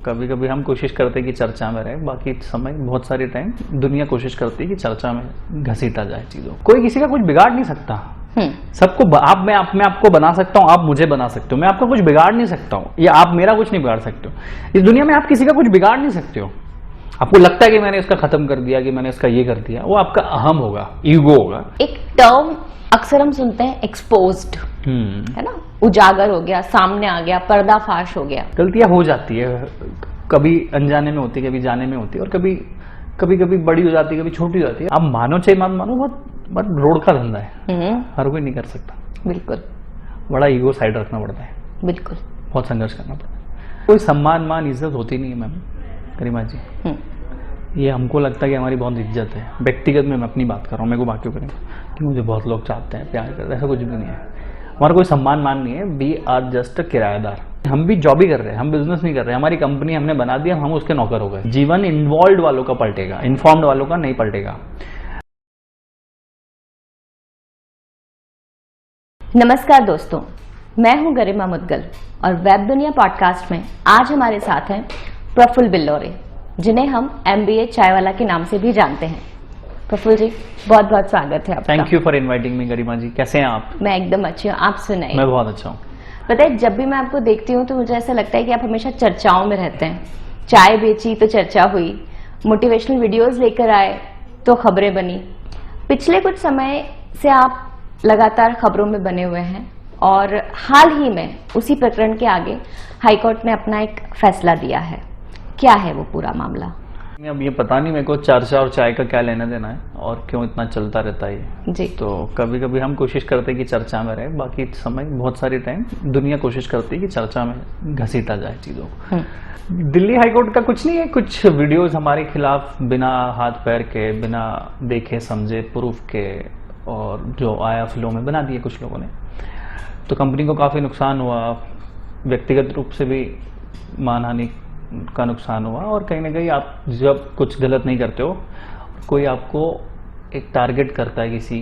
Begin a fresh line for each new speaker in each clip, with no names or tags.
कभी कभी हम कोशिश करते हैं कि चर्चा में रहे, बाकी समय बहुत सारे टाइम दुनिया कोशिश करती है कि चर्चा में घसीटा जाए चीजों। कोई किसी का कुछ बिगाड़ नहीं सकता। सबको मैं आपको बना सकता हूँ, आप मुझे बना सकते हो, मैं आपका कुछ बिगाड़ नहीं सकता हूँ, या आप मेरा कुछ नहीं बिगाड़ सकते हो। इस दुनिया में आप किसी का कुछ बिगाड़ नहीं सकते हो। आपको लगता है कि मैंने इसका खत्म कर दिया, कि मैंने इसका ये कर दिया, वो आपका अहम होगा, ईगो होगा।
एक टर्म अक्सर हम सुनते हैं एक्सपोज्ड, है ना, उजागर हो गया, सामने आ गया, पर्दाफाश हो गया।
गलतियां हो जाती है, कभी अनजाने में होती है, कभी जाने में होती है, और कभी कभी बड़ी हो जाती है, कभी छोटी हो जाती है। आप मानो चाहे मत मानो, बहुत रोड का धंधा है, हर कोई नहीं कर सकता।
बिल्कुल,
बड़ा ईगो साइड रखना पड़ता है,
बिल्कुल,
बहुत संघर्ष करना पड़ता है। कोई सम्मान मान इज्जत होती नहीं है मैम गरिमा जी। ये हमको लगता है कि हमारी बहुत इज्जत है, व्यक्तिगत में मैं अपनी बात कर रहा हूँ, मेरे को बाकी करेंगे कि मुझे बहुत लोग चाहते हैं, प्यार करते हैं, ऐसा कुछ भी नहीं है। हमारा कोई सम्मान मान नहीं है। वी आर जस्ट किराएदार। हम भी जॉब ही कर रहे हैं, हम बिजनेस नहीं कर रहे हैं। हमारी कंपनी हमने बना दिया, हम उसके नौकर हो गए। जीवन इन्वॉल्व वालों का पलटेगा, इन्फॉर्म्ड वालों का नहीं पलटेगा।
नमस्कार दोस्तों, मैं हूं गरिमा मुद्गल और वेब दुनिया पॉडकास्ट में आज हमारे साथ हैं प्रफुल्ल बिल्लौरे, जिन्हें हम MBA चाय वाला के नाम से भी जानते हैं। प्रफुल्ल जी, बहुत बहुत स्वागत है आपका।
Thank you for inviting me Garima ji. कैसे हैं आप?
मैं एकदम अच्छी हूँ, आप सुनाइए।
मैं बहुत अच्छा हूँ।
पता है, जब भी मैं आपको देखती हूँ तो मुझे ऐसा लगता है कि आप हमेशा चर्चाओं में रहते हैं। चाय बेची तो चर्चा हुई, मोटिवेशनल वीडियोस लेकर आए तो खबरें बनी। पिछले कुछ समय से आप लगातार खबरों में बने हुए हैं और हाल ही में उसी प्रकरण के आगे हाईकोर्ट ने अपना एक फैसला दिया है। क्या है वो पूरा मामला?
अब ये पता नहीं मेरे को चर्चा और चाय का क्या लेना देना है और क्यों इतना चलता रहता है
जी।
तो कभी कभी हम कोशिश करते हैं कि चर्चा में रहे, बाकी समय बहुत सारे टाइम दुनिया कोशिश करती है कि चर्चा में घसीटा जाए चीज़ों को। दिल्ली हाईकोर्ट का कुछ नहीं है, कुछ वीडियोस हमारे खिलाफ बिना हाथ पैर के, बिना देखे समझे, प्रूफ के, और जो आया फ्लो में बना दिए कुछ लोगों ने। तो कंपनी को काफ़ी नुकसान हुआ, व्यक्तिगत रूप से भी मानहानि का नुकसान हुआ। और कहीं ना कहीं आप जब कुछ गलत नहीं करते हो, कोई आपको एक टारगेट करता है किसी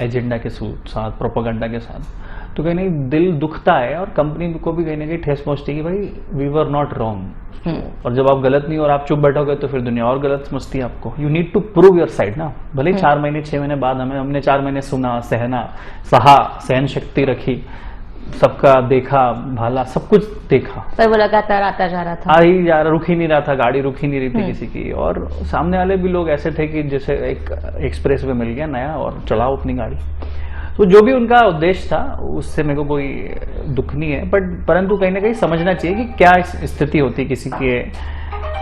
एजेंडा के साथ, प्रोपेगेंडा के साथ, तो कहीं नहीं दिल दुखता है और कंपनी को भी कहीं ना कहीं ठेस पहुंचती है कि भाई वी वर नॉट रॉन्ग। और जब आप गलत नहीं और आप चुप बैठोगे तो फिर दुनिया और गलत समझती है आपको। You need to prove your side ना। भले 4 महीने 6 महीने बाद हमने 4 महीने सुना, सहा, सहन शक्ति रखी, सबका देखा, भाला, सब कुछ देखा,
पर वो लगातार आता जा रहा था,
आ ही जा रहा, रुक ही नहीं रहा था, गाड़ी रुक ही नहीं रही थी किसी की। और सामने वाले भी लोग ऐसे थे कि जैसे एक एक्सप्रेस वे मिल गया नया और चलाओ अपनी गाड़ी। तो जो भी उनका उद्देश्य था उससे मेरे को कोई दुख नहीं है, बट परंतु कहीं ना कहीं समझना चाहिए कि क्या स्थिति होती है किसी के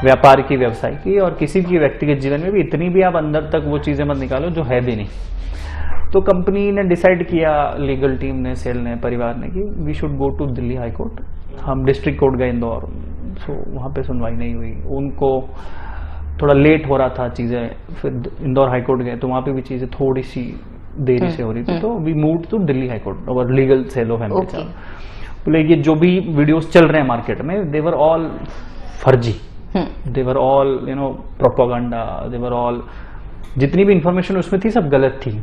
व्यापार की, व्यवसाय की, और किसी की व्यक्तिगत जीवन में भी। इतनी भी आप अंदर तक वो चीज़ें मत निकालो जो है भी नहीं। तो कंपनी ने डिसाइड किया, लीगल टीम ने, सेल ने, परिवार ने, कि we should go to Delhi high court. हम डिस्ट्रिक्ट कोर्ट गए इंदौर, सो वहाँ पे सुनवाई नहीं हुई। उनको थोड़ा लेट हो रहा था चीज़ें, फिर इंदौर हाई कोर्ट गए तो वहाँ पे भी चीज़ें थोड़ी सी देरी से हो रही थी। तो we move to Delhi high court और लीगल सेल ऑफ MBA। बोले ये जो भी वीडियोस चल रहे हैं मार्केट में, दे वर ऑल फर्जी, they were all propaganda, they were all, जितनी भी इंफॉर्मेशन उसमें थी सब गलत थी।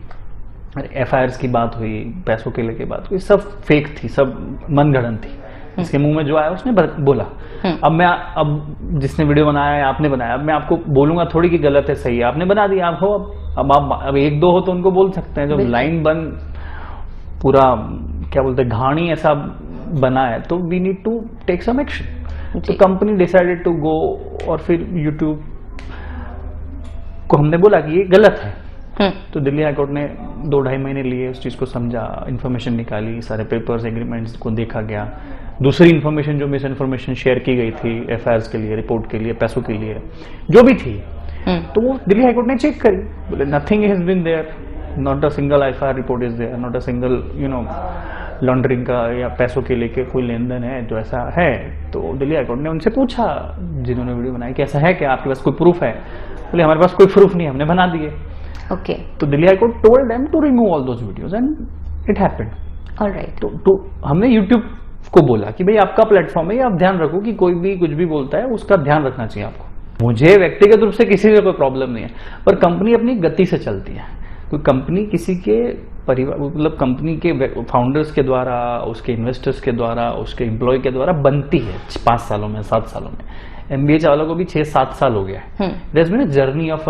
FIRs की बात हुई, पैसों के लेके बात हुई, सब फेक थी, सब मनगढ़ंत थी। इसके मुंह में जो आया उसने बोला। अब जिसने वीडियो बनाया है, आपने बनाया, अब मैं आपको बोलूंगा थोड़ी कि गलत है, सही है, आपने बना दिया, आप हो। अब आप 1-2 हो तो उनको बोल सकते हैं। जब लाइन बंद, पूरा क्या बोलते हैं, घाणी ऐसा बना है, तो we need to take some action. तो कंपनी डिसाइडेड टू गो, और फिर यूट्यूब को हमने बोला कि ये गलत है। तो दिल्ली हाईकोर्ट ने 2-2.5 महीने लिए उस चीज़ को समझा, इन्फॉर्मेशन निकाली, सारे पेपर्स, एग्रीमेंट्स को देखा गया। दूसरी इन्फॉर्मेशन जो मिस इन्फॉर्मेशन शेयर की गई थी FIRs के लिए, रिपोर्ट के लिए, पैसों के लिए, जो भी थी, तो वो दिल्ली हाईकोर्ट ने चेक करी। बोले nothing has been there, not a single FIR report is there, not a single laundering का या पैसों के लेके कोई लेन देन है जो ऐसा है। तो दिल्ली हाईकोर्ट ने उनसे पूछा, जिन्होंने वीडियो बनाई, कि ऐसा है क्या, आपके पास कोई प्रूफ है? बोले हमारे पास कोई प्रूफ नहीं, हमने बना दिए।
ओके।
तो Delhi high court told them to remove all those videos and it happened.
Alright.
तो हमने यूट्यूब को बोला कि भाई आपका प्लेटफॉर्म है, ये आप ध्यान रखो कि कोई भी कुछ भी बोलता है उसका ध्यान रखना चाहिए आपको। मुझे व्यक्तिगत रूप से किसी से कोई प्रॉब्लम नहीं है, पर कंपनी अपनी गति से चलती है। कोई कंपनी किसी के परिवार, मतलब कंपनी के फाउंडर्स के द्वारा, उसके इन्वेस्टर्स के द्वारा, उसके एम्प्लॉय के द्वारा बनती है 5 सालों में, 7 सालों में। MBA चावला को भी 6-7 साल हो गया है। There's been a journey of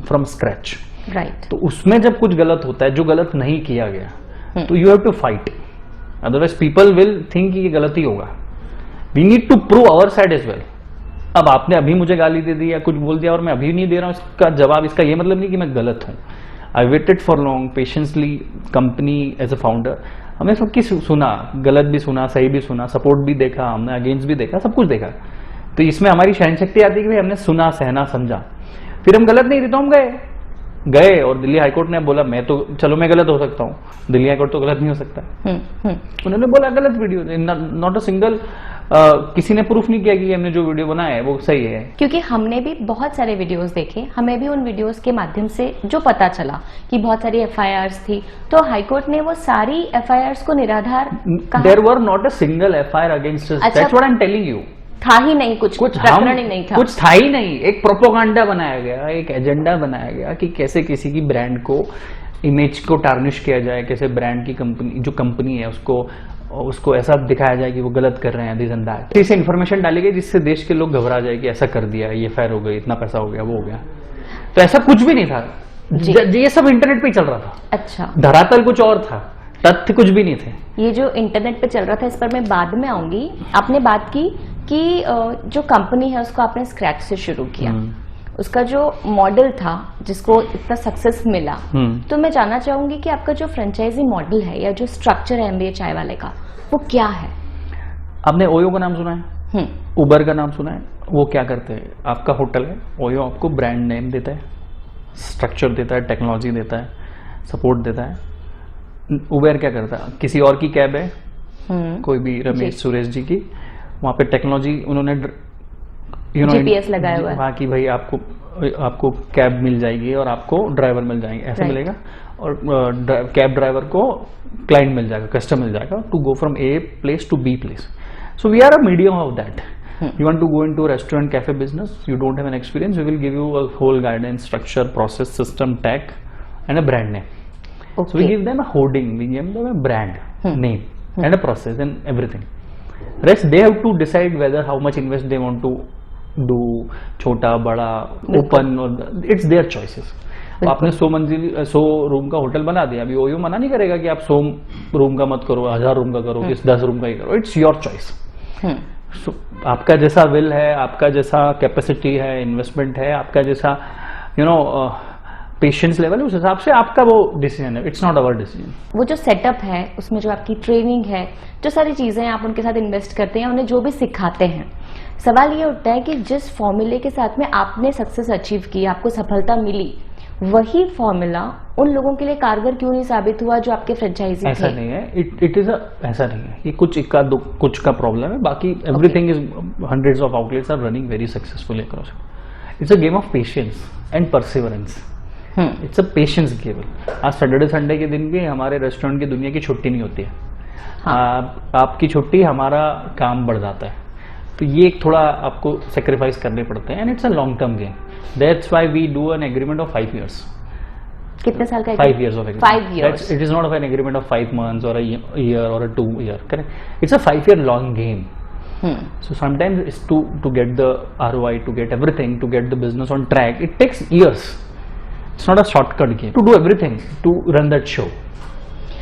from scratch.
Right.
तो उसमें जब कुछ गलत होता है, जो गलत नहीं किया गया, तो you have to fight, otherwise people will think ये गलत ही होगा। We need to prove our side as well. अब आपने अभी मुझे गाली दे दी या कुछ बोल दिया और मैं अभी नहीं दे रहा हूं इसका जवाब, इसका ये मतलब नहीं कि मैं गलत हूं। I waited for long patiently, company as a founder, हमने सबकी सुना, गलत भी सुना, सही भी सुना, सपोर्ट भी देखा, हमने अगेंस्ट भी देखा, सब कुछ देखा। तो इसमें हमारी सहन शक्ति आती है कि भाई हमने सुना, सहना, समझा, फिर हम गलत नहीं थे तो हम गए और दिल्ली हाईकोर्ट ने बोला मैं तो चलो मैं गलत हो सकता हूँ, दिल्ली हाईकोर्ट तो गलत नहीं हो सकता। उन्होंने बोला गलत वीडियो, नॉट अ सिंगल किसी ने प्रूफ नहीं किया कि हमने जो वीडियो बनाया है वो सही है।
क्योंकि हमने भी बहुत सारे वीडियोस देखे, हमें भी उन वीडियोस के माध्यम से जो पता चला कि बहुत सारी FIRs थी, तो हाईकोर्ट ने वो सारी FIRs को निराधार कहा।
There were not a single FIR against us, that's what I am telling you.
था ही नहीं, कुछ प्रकरण ही नहीं था,
कुछ था ही नहीं। एक प्रोपोगंडा बनाया गया, एक एजेंडा बनाया गया कि कैसे किसी की ब्रांड को, इमेज को टार्निश किया जाए, कैसे ब्रांड की कंपनी, जो कंपनी है उसको ऐसा दिखाया जाए कि वो गलत कर रहे हैं, दिस एंड दैट। इसे इन्फॉर्मेशन डाली गई जिससे देश के लोग घबरा जाए कि ऐसा कर दिया, ये फायर हो गई, इतना पैसा हो गया, वो हो गया। तो ऐसा कुछ भी नहीं था, ये सब इंटरनेट पे ही चल रहा था।
अच्छा,
धरातल कुछ और था, तथ्य कुछ भी नहीं थे।
ये जो इंटरनेट पे चल रहा था इस पर मैं बाद में आऊंगी। आपने बात की कि जो कंपनी है उसको आपने स्क्रैच से शुरू किया, उसका जो मॉडल था जिसको इतना सक्सेस मिला, तो मैं जानना चाहूंगी कि आपका जो फ्रेंचाइजी मॉडल है या जो स्ट्रक्चर है MBA चाय वाले का, वो क्या है?
आपने ओयो का नाम सुना है? उबर का नाम सुना है? वो क्या करते हैं, आपका होटल है, ओयो आपको ब्रांड नेम देता है, स्ट्रक्चर देता है, टेक्नोलॉजी देता है, सपोर्ट देता है। उबर क्या करता है, किसी और की कैब है, कोई भी रमेश सुरेश जी की, वहाँ पे टेक्नोलॉजी उन्होंने
GPS लगाया हुआ है,
वहाँ की भाई आपको कैब मिल जाएगी और आपको ड्राइवर मिल जाएंगे, ऐसे मिलेगा। और कैब ड्राइवर को क्लाइंट मिल जाएगा, कस्टमर मिल जाएगा to go from A place to B place. So we are a medium of that. You want to go into a restaurant cafe business, you don't have an experience, we will give you a whole guidance, structure, process, system, tech and a brand name. So we give them a hoarding, we give them a brand name and a process and everything. Rest they have to decide whether how much invest they want to do, छोटा बड़ा open, it's there choices. आपने 100 room का hotel बना दिया, अभी OYO मना नहीं करेगा कि आप 100 रूम का मत करो, 1000 रूम का करो, 10 रूम का ही करो, इट्स योर चॉइस। आपका जैसा विल है, आपका जैसा कैपेसिटी है, इन्वेस्टमेंट है, आपका जैसा पेशेंस लेवल है, उस हिसाब से आपका वो डिसीजन है, इट्स नॉट अवर डिसीजन।
वो जो सेटअप है उसमें जो आपकी ट्रेनिंग है, जो सारी चीजें आप उनके साथ इन्वेस्ट करते हैं, उन्हें जो भी सिखाते हैं, सवाल ये उठता है कि जिस फॉर्मूले के साथ में आपने सक्सेस अचीव की, आपको सफलता मिली, वही फॉर्मूला उन लोगों के लिए कारगर क्यों नहीं साबित हुआ जो आपके फ्रेंचाइजी थे?
ऐसा नहीं है, इट इज ऐसा नहीं है, ये कुछ का प्रॉब्लम है, बाकी everything is hundreds of outlets are running very successfully across. It's a game of patience and perseverance, it's a patience game. आज सैटरडे संडे के दिन भी हमारे रेस्टोरेंट की दुनिया की छुट्टी नहीं होती है। आपकी छुट्टी, हमारा काम बढ़ जाता है, तो ये एक थोड़ा आपको सेक्रीफाइस करने पड़ते हैं, and it's a long term game. That's why we do an agreement of 5 years।
कितने साल का?
5 years of agreement.
5 years.
It is not of an agreement of 5 months or a year or a 2 year. Correct? It's a 5 year long game. So sometimes it's to get the ROI, to get everything, to get the business on track, it takes years. It's not a shortcut game. To do everything to run that show.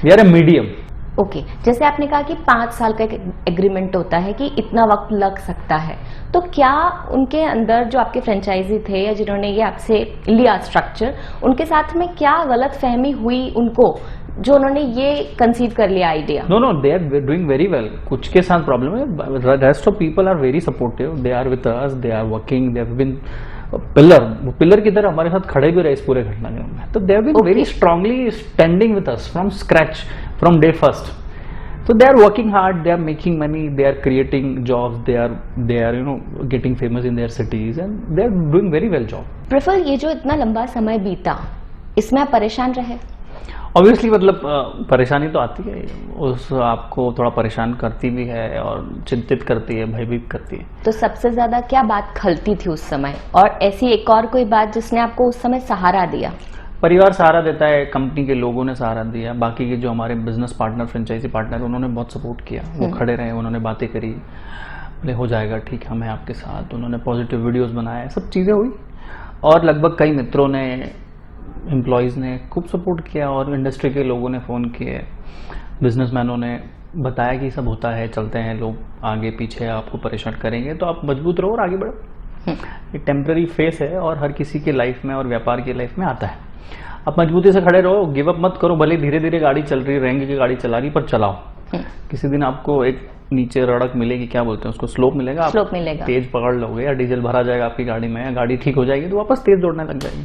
We are a medium.
Okay, जैसे आपने कहा कि 5 साल का agreement होता है कि इतना वक्त लग सकता है, तो क्या उनके अंदर जो आपके फ्रेंचाइजी थे या जिन्होंने ये आपसे लिया स्ट्रक्चर, उनके साथ में क्या गलत फहमी हुई उनको, जो उन्होंने ये कंसीव कर लिया idea?
No, they are doing very well. कुछ के साथ प्रॉब्लम है, rest of people are very supportive, they are with us, they are working, they have been pillar की तरह हमारे साथ खड़े भी रहे इस पूरे घटनाक्रम में। तो they have been very strongly standing with us from scratch, from day first. So they are working hard, they are making money, they are creating jobs, they are getting famous in their cities, and they are doing very well job.
Praful, ये जो इतना लंबा समय बीता, इसमें आप परेशान रहे?
ऑब्वियसली, मतलब परेशानी तो आती है, उस आपको थोड़ा परेशान करती भी है और चिंतित करती है, भयभीत करती है।
तो सबसे ज्यादा क्या बात खलती थी उस समय, और ऐसी एक और कोई बात जिसने आपको उस समय सहारा दिया?
परिवार सहारा देता है, कंपनी के लोगों ने सहारा दिया, बाकी के जो हमारे बिजनेस पार्टनर, फ्रेंचाइजी पार्टनर, उन्होंने बहुत सपोर्ट किया, वो खड़े रहे, उन्होंने बातें करी, बोले हो जाएगा ठीक है, मैं आपके साथ। उन्होंने पॉजिटिव वीडियोस बनाए, सब चीज़ें हुई और लगभग कई मित्रों ने, एम्प्लॉयज़ ने खूब सपोर्ट किया और इंडस्ट्री के लोगों ने फ़ोन किए, बिजनेसमैनों ने बताया कि सब होता है, चलते हैं, लोग आगे पीछे आपको परेशान करेंगे तो आप मजबूत रहो और आगे बढ़ो। एक टेम्पररी फेस है और हर किसी की लाइफ में और व्यापार की लाइफ में आता है। आप मजबूती से खड़े रहो, गिव अप मत करो, भले धीरे धीरे गाड़ी चल रही, रेंगे की गाड़ी चला रही, पर चलाओ। किसी दिन आपको एक नीचे रड़क मिलेगी, क्या बोलते हैं उसको, स्लोप मिलेगा, आप
स्लोप मिलेगा,
तेज पकड़ लोगे या डीजल भरा जाएगा आपकी गाड़ी में, गाड़ी ठीक हो जाएगी तो वापस तेज दौड़ने लग जाएगी।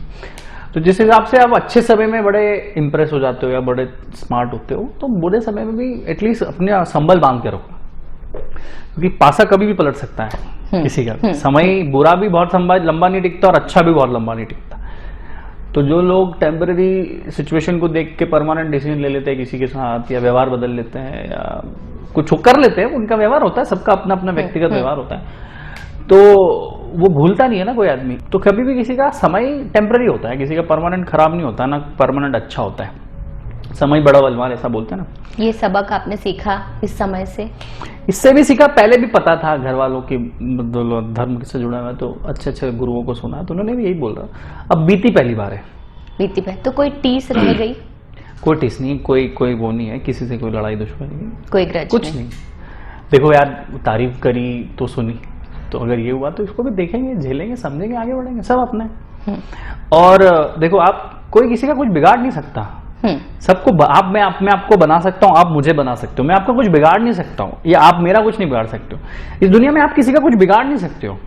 तो जिस हिसाब से आप अच्छे समय में बड़े इंप्रेस हो जाते हो या बड़े स्मार्ट होते हो, तो बुरे समय में भी एटलीस्ट अपने संभल बांध के रखो, क्योंकि पासा कभी भी पलट सकता है किसी का। समय बुरा भी बहुत लंबा नहीं टिकता और अच्छा भी बहुत लंबा नहीं टिकता। तो जो लोग टेम्पररी सिचुएशन को देख के परमानेंट डिसीजन ले लेते हैं किसी के साथ, या व्यवहार बदल लेते हैं या कुछ कर लेते हैं, उनका व्यवहार होता है, सबका अपना अपना व्यक्तिगत व्यवहार होता है, तो वो भूलता नहीं है ना कोई आदमी। तो कभी भी किसी का समय टेम्पररी होता है, किसी का परमानेंट खराब नहीं होता ना, परमानेंट अच्छा होता है। समय बड़ा बलवान, ऐसा बोलते हैं ना।
ये सबक आपने सीखा इस समय से?
इससे भी सीखा, पहले भी पता था घर वालों की, धर्म से जुड़ा हुआ, तो अच्छे अच्छे गुरुओं को सुना तो उन्होंने भी यही बोल रहा। अब बीती पहली बार है,
बीती पहली, तो कोई टीस रह गई?
कोई टीस नहीं, कोई वो नहीं है, किसी से कोई लड़ाई दुश्मनी,
कोई ग्रज
कुछ नहीं। देखो यार, तारीफ करी तो सुनी, तो अगर ये हुआ तो इसको भी देखेंगे, झेलेंगे, समझेंगे, आगे बढ़ेंगे, सब अपना है। और देखो, आप कोई किसी का कुछ बिगाड़ नहीं सकता। सबको मैं आपको बना सकता हूँ, आप मुझे बना सकते हो, मैं आपका कुछ बिगाड़ नहीं सकता हूँ, या आप मेरा कुछ नहीं बिगाड़ सकते हो। इस दुनिया में आप किसी का कुछ बिगाड़ नहीं सकते हो।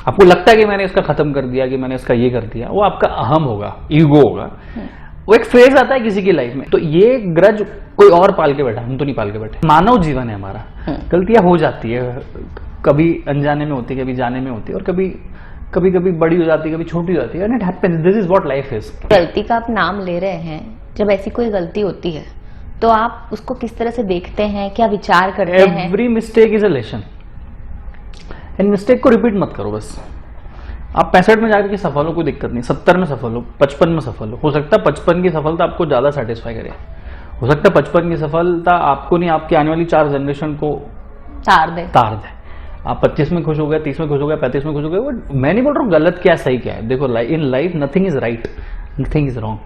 आपको लगता है कि मैंने इसका खत्म कर दिया, कि मैंने इसका ये कर दिया, वो आपका अहम होगा, ईगो होगा। वो एक फेज आता है किसी की लाइफ में। तो ये ग्रज कोई और पाल के बैठा, हम तो नहीं पाल के बैठे। मानव जीवन है हमारा, गलतियां हो जाती है, कभी अनजाने में होती है, कभी जाने में होती है, और कभी बड़ी हो जाती है, कभी छोटी हो जाती है, and it happens, this is what life is.
गलती का आप नाम ले रहे हैं, जब ऐसी कोई गलती होती है तो आप उसको किस तरह से देखते हैं, क्या विचार करते हैं?
Every mistake is a lesson, and mistake को रिपीट मत करो बस। आप 65 में जाकर के सफल हो, कोई दिक्कत नहीं, 70 में सफल हो, 55 में सफल हो सकता है 55 की सफलता आपको ज्यादा सेटिस्फाई करे, हो सकता है 55 की सफलता आपको नहीं, आपकी आने वाली 4 जनरेशन को तार दे। आप 25 में खुश हो गए, 30 में खुश हो गए, 35 में खुश हो गए, वो मैं नहीं बोल रहा हूँ गलत क्या सही क्या है। देखो, in life nothing is right, nothing is wrong,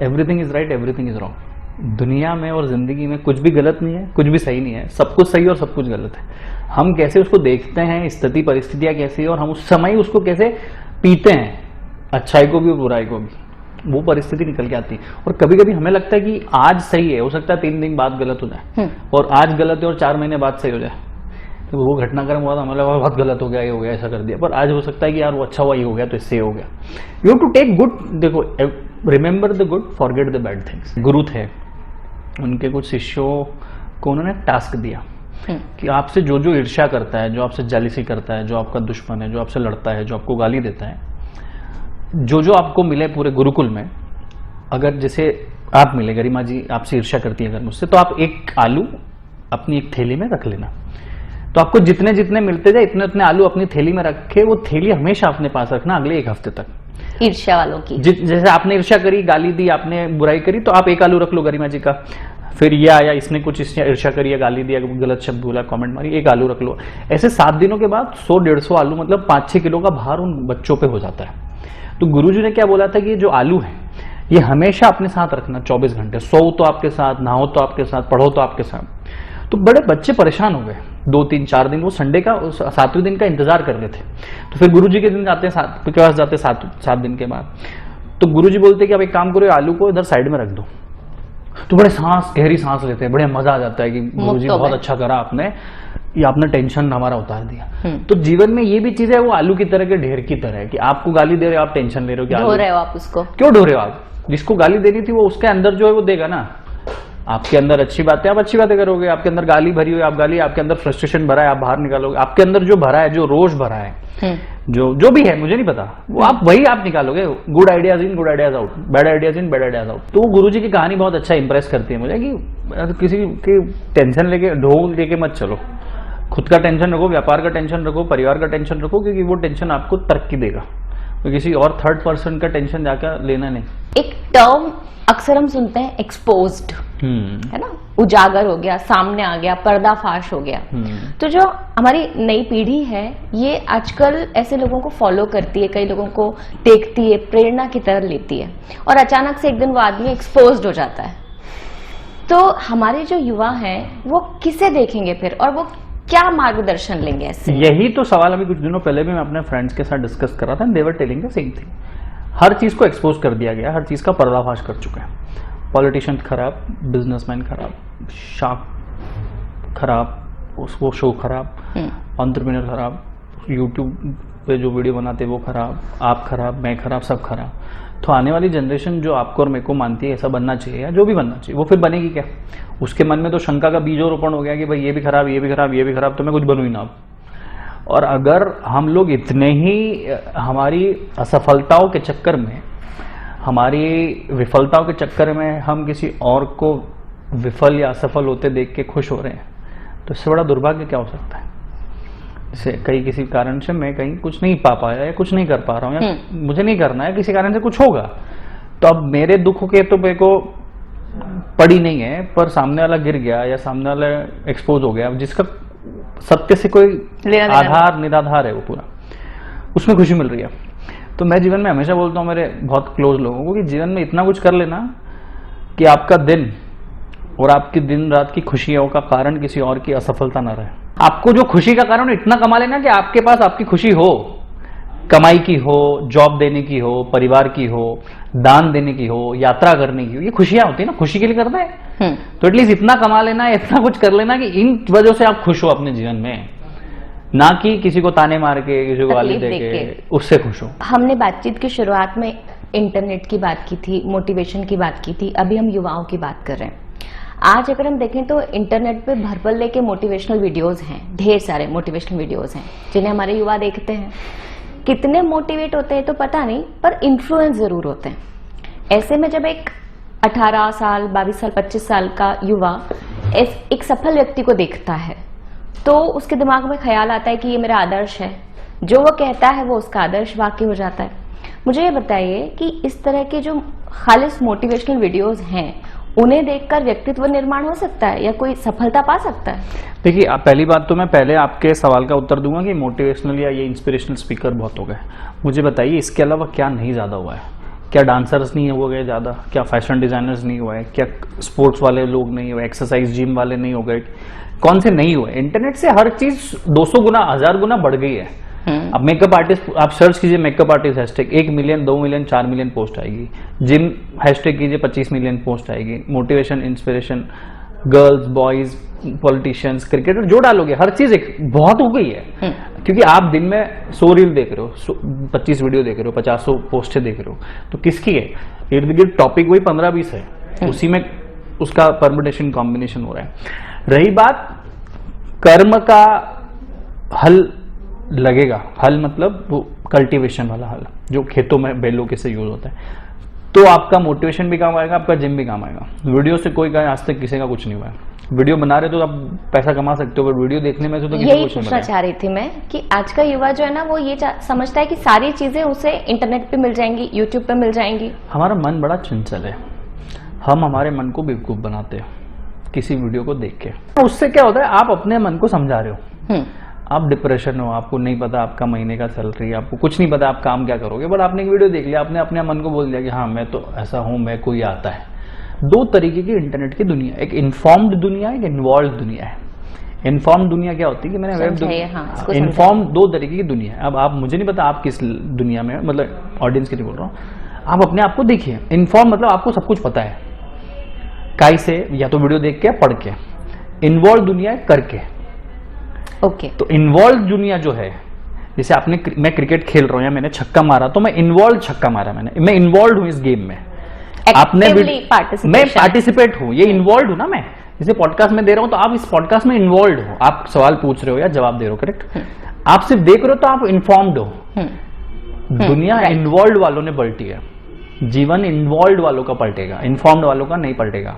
everything is right, everything is wrong. दुनिया में और जिंदगी में कुछ भी गलत नहीं है, कुछ भी सही नहीं है, सब कुछ सही और सब कुछ गलत है। हम कैसे उसको देखते हैं, स्थिति परिस्थितियां कैसी है, और हम उस समय उसको कैसे पीते हैं, अच्छाई को भी और बुराई को भी, वो परिस्थिति निकल के आती है। और कभी कभी हमें लगता है कि आज सही है, हो सकता है 3 दिन बाद गलत हो जाए, और आज गलत है और 4 महीने बाद सही हो जाए। तो वो घटनाक्रम हुआ था, हमें लगा बहुत गलत हो गया, ये हो गया, ऐसा कर दिया, पर आज हो सकता है कि यार वो अच्छा हुआ, ये हो गया, तो इससे हो गया। You have to take good, देखो, remember the good, forget the bad things. गुरु थे, उनके कुछ शिष्यों को उन्होंने टास्क दिया कि आपसे जो जो ईर्ष्या करता है, जो आपसे जेलिसी करता है, जो आपका दुश्मन है, जो आपसे लड़ता है, जो आपको गाली देता है, जो जो आपको मिले पूरे गुरुकुल में, अगर जैसे आप मिले, गरिमा जी आपसे ईर्ष्या करती है अगर मुझसे, तो आप एक आलू अपनी एक थैली में रख लेना। तो आपको जितने जितने मिलते जाए, इतने उतने आलू अपनी थैली में रख के, वो थैली हमेशा अपने पास रखना अगले 1 हफ्ते तक।
ईर्ष्या वालों की,
जैसे आपने ईर्ष्या करी, गाली दी, आपने बुराई करी, तो आप 1 आलू रख लो गरिमा जी का। फिर ये आया, इसने कुछ ईर्ष्या करी, गाली दिया, गलत शब्द बोला, कमेंट मारी, 1 आलू रख लो। ऐसे 7 दिनों के बाद 100-150 आलू, मतलब 5-6 किलो का भार उन बच्चों पे हो जाता है। तो गुरुजी ने क्या बोला था कि ये जो आलू है, ये हमेशा अपने साथ रखना 24 घंटे। सो तो आपके साथ, नहाओ तो आपके साथ, पढ़ो तो आपके साथ। तो बड़े बच्चे परेशान हो गए, 2-3-4 दिन वो संडे का 7वें दिन का इंतजार कर रहे थे। तो फिर गुरुजी के दिन जाते, के पास जाते 7 दिन के बाद, तो गुरुजी बोलते कि अब एक काम करो, आलू को इधर साइड में रख दो। तो बड़े गहरी सांस लेते हैं, बड़े मजा आ जाता है कि गुरुजी बहुत अच्छा करा आपने, ये आपने टेंशन हमारा उतार दिया। तो जीवन में ये भी चीज है, वो आलू की तरह के ढेर की तरह है कि आपको गाली दे रहे हो, आप टेंशन ले रहे हो,
ढो रहे हो आप उसको,
क्यों ढो रहे हो आप? जिसको गाली देनी थी वो उसके अंदर जो है वो देगा ना। आपके अंदर अच्छी बातें, आप अच्छी बातें करोगे, आपके अंदर गाली भरी हुई, आप गाली, आपके अंदर फ्रस्ट्रेशन भरा है, आप बाहर निकालोगे, आपके अंदर जो भरा है, जो रोष भरा है, जो भी है, मुझे नहीं पता, वो वही आप निकालोगे। Good ideas in, good ideas out, bad ideas in, bad ideas out. तो गुरुजी की कहानी बहुत अच्छा इंप्रेस करती है मुझे कि किसी की टेंशन लेके, ढोल लेके मत चलो, खुद का टेंशन रखो, व्यापार का टेंशन रखो, परिवार का टेंशन रखो, क्योंकि वो टेंशन आपको तरक्की देगा, तो किसी और थर्ड पर्सन का टेंशन जाकर लेना नहीं।
एक टर्म अक्सर हम सुनते हैं एक्सपोज्ड, है ना, उजागर हो गया, सामने आ गया, पर्दाफाश हो गया। तो जो हमारी नई पीढ़ी है ये आजकल ऐसे लोगों को फॉलो करती है, कई लोगों को देखती है, प्रेरणा की तरह लेती है, और अचानक से एक दिन वो आदमी एक्सपोज्ड हो जाता है। तो हमारे जो युवा हैं वो किसे देखेंगे फिर, और वो क्या मार्गदर्शन लेंगे ऐसे?
यही तो सवाल अभी कुछ दिनों पहले भी मैं अपने फ्रेंड्स के साथ डिस्कस कर रहा था। They were telling the same thing. हर चीज को एक्सपोज कर दिया गया, हर चीज का पर्दाफाश कर चुके हैं। पॉलिटिशियन खराब, बिजनेसमैन खराब, शार्क खराब, वो शो खराब, एंटरप्रेन्योर खराब, यूट्यूब पे जो वीडियो बनाते वो खराब, आप खराब, मैं खराब, सब खराब। तो आने वाली जनरेशन जो आपको और मेरे को मानती है ऐसा बनना चाहिए या जो भी बनना चाहिए, वो फिर बनेगी क्या? उसके मन में तो शंका का बीज रोपण हो गया कि भाई ये भी खराब, ये भी खराब, ये भी खराब, तो मैं कुछ बनूँ ही ना। और अगर हम लोग इतने ही हमारी असफलताओं के चक्कर में, हमारी विफलताओं के चक्कर में हम किसी और को विफल या असफल होते देख के खुश हो रहे हैं, तो इससे बड़ा दुर्भाग्य क्या हो सकता है? जैसे कहीं किसी कारण से मैं कहीं कुछ नहीं पा पाया या कुछ नहीं कर पा रहा हूँ या मुझे नहीं करना है, किसी कारण से कुछ होगा, तो अब मेरे दुख के तो मेरे को पड़ी नहीं है, पर सामने वाला गिर गया या सामने वाला एक्सपोज हो गया, जिसका सत्य से कोई आधार निराधार है, वो पूरा उसमें खुशी मिल रही है। तो मैं जीवन में हमेशा बोलता हूँ मेरे बहुत क्लोज लोगों को कि जीवन में इतना कुछ कर लेना कि आपका दिन और आपकी दिन रात की खुशियों का कारण किसी और की असफलता ना रहे। आपको जो खुशी का कारण इतना कमा लेना कि आपके पास आपकी खुशी हो, कमाई की हो, जॉब देने की हो, परिवार की हो, दान देने की हो, यात्रा करने की हो, ये खुशियां होती है ना, खुशी के लिए करते हैं। तो एटलीस्ट इतना कमा लेना, इतना कुछ कर लेना कि इन वजह से आप खुश हो अपने जीवन में, ना कि किसी को ताने मार के, किसी को गाली दे के उससे खुश हो।
हमने बातचीत की शुरुआत में इंटरनेट की बात की थी, मोटिवेशन की बात की थी, अभी हम युवाओं की बात कर रहे हैं। आज अगर हम देखें तो इंटरनेट पे भरपल्ले के मोटिवेशनल वीडियोस हैं, ढेर सारे मोटिवेशनल वीडियोस हैं जिन्हें हमारे युवा देखते हैं। कितने मोटिवेट होते हैं तो पता नहीं, पर इन्फ्लुएंस जरूर होते हैं। ऐसे में जब एक 18 साल, 22 साल, 25 साल का युवा एक सफल व्यक्ति को देखता है तो उसके दिमाग में ख्याल आता है कि ये मेरा आदर्श है, जो वो कहता है वो उसका आदर्श वाक्य हो जाता है। मुझे ये बताइए कि इस तरह के जो खालिस मोटिवेशनल वीडियोस हैं उन्हें देखकर व्यक्तित्व निर्माण हो सकता है या कोई सफलता पा सकता है?
देखिए, पहली बात तो मैं पहले आपके सवाल का उत्तर दूंगा कि मोटिवेशनल या ये इंस्पिरेशनल स्पीकर बहुत हो गए। मुझे बताइए इसके अलावा क्या नहीं ज़्यादा हुआ है? क्या डांसर्स नहीं हो गए ज़्यादा? क्या फैशन डिजाइनर्स नहीं हुआ है? क्या स्पोर्ट्स वाले लोग नहीं हुए? एक्सरसाइज जिम वाले नहीं हो गए? कौन से नहीं हुए? इंटरनेट से हर चीज 200 गुना 1000 गुना बढ़ गई है। अब मेकअप आर्टिस्ट आप सर्च कीजिए, makeup artist hashtag 1 million 2 million 4 million post आएगी। जिम हैशटैग कीजिए 25 मिलियन पोस्ट आएगी। Motivation, inspiration, girls, boys, politicians, cricketer, जो डालोगे हर चीज एक बहुत हो गई है। क्योंकि आप दिन में 100 रील देख रहे हो, 25 वीडियो देख रहे हो, 50 पोस्टें देख रहे हो, तो किसकी है? इर्द गिर्द टॉपिक वही 15-20 है, उसी में उसका परमुटेशन कॉम्बिनेशन हो रहा है। रही बात कर्म का, हल लगेगा, हल मतलब वो कल्टीवेशन वाला हल जो खेतों में बैलों के से यूज होता है, तो आपका मोटिवेशन भी काम आएगा, आपका जिम भी काम आएगा। वीडियो से कोई आज तक किसी का कुछ नहीं हुआ है। वीडियो बना रहे तो आप पैसा कमा सकते हो, पर वीडियो देखने में से तो
यही पूछना चाह रही थी मैं कि आज का युवा जो है ना वो ये समझता है कि सारी चीजें उसे इंटरनेट पे मिल जाएंगी, यूट्यूब पे मिल जाएंगी।
हमारा मन बड़ा चंचल है, हम हमारे मन को बेवकूफ बनाते हैं किसी वीडियो को देख के। उससे क्या होता है, आप अपने मन को समझा रहे हो। आप डिप्रेशन हो, आपको नहीं पता आपका महीने का सैलरी, आपको कुछ नहीं पता आप काम क्या करोगे, बट आपने एक वीडियो देख लिया, आपने अपने मन को बोल दिया कि हाँ मैं तो ऐसा हूं, मैं कोई आता है। दो तरीके की इंटरनेट की दुनिया, एक इन्फॉर्म्ड दुनिया, एक इन्वॉल्व दुनिया है। इन्फॉर्म्ड दुनिया क्या होती है कि मैंने वेब इन्फॉर्म दो तरीके की दुनिया है। अब आप, मुझे नहीं पता आप किस दुनिया में, मतलब ऑडियंस के लिए बोल रहा हूँ, आप अपने आप को देखिए। इन्फॉर्म मतलब आपको सब कुछ पता है, काई से, या तो वीडियो देख के पढ़ के। इन्वॉल्व दुनिया है करके।
ओके
तो इन्वॉल्व दुनिया जो है, जैसे आपने, मैं क्रिकेट खेल रहा हूं या मैंने छक्का मारा तो मैं इन्वॉल्व छक्का मारा, मैं इन्वॉल्व हूं इस गेम में। आपने मैं पार्टिसिपेट हूं, ये इन्वॉल्व हूं ना मैं। जैसे पॉडकास्ट में दे रहा हूं तो आप इस पॉडकास्ट में इन्वॉल्व हो, आप सवाल पूछ रहे हो या जवाब दे रहे हो, करेक्ट? आप सिर्फ देख रहे हो तो आप इन्फॉर्म्ड हो। दुनिया इन्वॉल्व वालों ने पलटी है, जीवन इन्वॉल्व वालों का पलटेगा, इन्फॉर्म्ड वालों का नहीं पलटेगा।